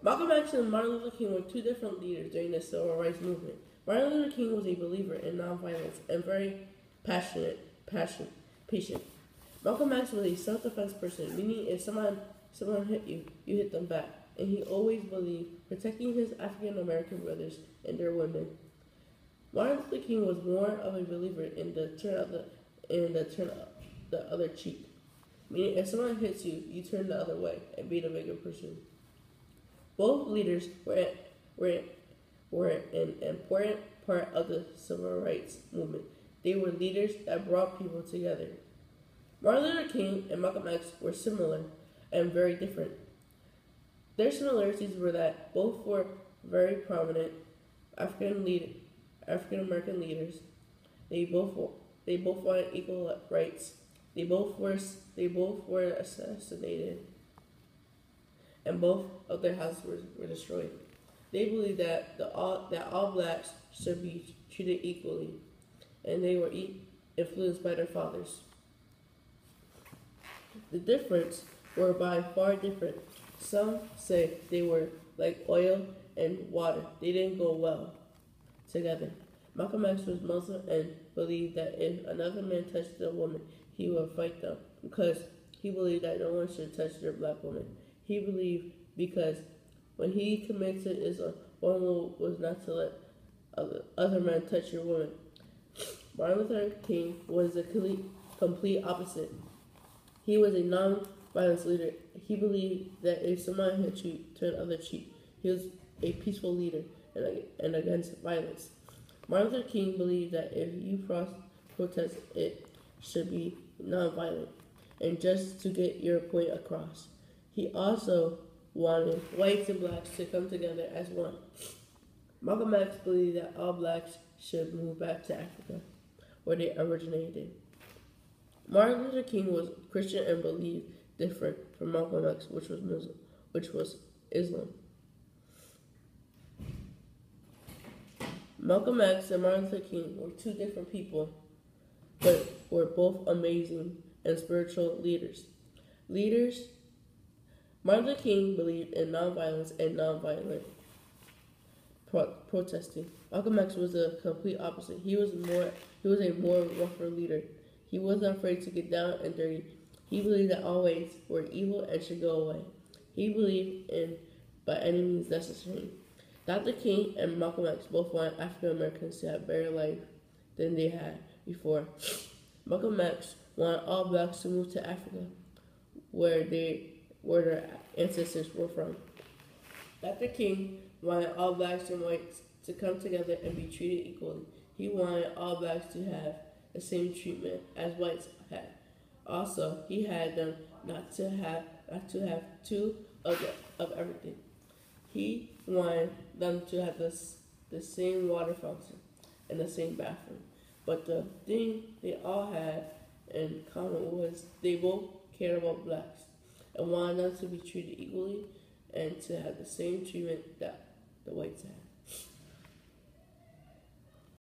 Malcolm X and Martin Luther King were two different leaders during the civil rights movement. Martin Luther King was a believer in nonviolence and very patient. Malcolm X was a self-defense person, meaning if someone hit you, you hit them back. And he always believed protecting his African American brothers and their women. Martin Luther King was more of a believer in the turn the other cheek. Meaning if someone hits you, you turn the other way and be the bigger person. Both leaders were an important part of the civil rights movement. They were leaders that brought people together. Martin Luther King and Malcolm X were similar and very different. Their similarities were that both were very prominent African American leaders. They both wanted equal rights. They both were assassinated, and both of their houses were destroyed. They believed that all blacks should be treated equally, and they were influenced by their fathers. The difference were by far different. Some say they were like oil and water. They didn't go well together. Malcolm X was Muslim and believed that if another man touched a woman, he would fight them because he believed that no one should touch their black woman. He believed because when he committed to Islam, one rule was not to let other men touch your woman. Martin Luther King was the complete opposite. He was a non-violence leader. He believed that if someone hit you, turn the other cheek. He was a peaceful leader and against violence. Martin Luther King believed that if you protest, it should be non-violent and just to get your point across. He also wanted whites and blacks to come together as one. Malcolm X believed that all blacks should move back to Africa, where they originated. Martin Luther King was Christian and believed different from Malcolm X, which was Islam. Malcolm X and Martin Luther King were two different people, but were both amazing and spiritual leaders. Martin Luther King believed in nonviolence and nonviolent protesting. Malcolm X was the complete opposite. He was a more rougher leader. He wasn't afraid to get down and dirty. He believed that all whites were evil and should go away. He believed in by any means necessary. Dr. King and Malcolm X both wanted African Americans to have better life than they had before. Malcolm X wanted all blacks to move to Africa, where their ancestors were from. Dr. King wanted all blacks and whites to come together and be treated equally. He wanted all blacks to have the same treatment as whites had. Also, he had them not to have two of everything. He wanted them to have the same water fountain and the same bathroom. But the thing they all had in common was they both cared about blacks and wanted them to be treated equally and to have the same treatment that the whites had.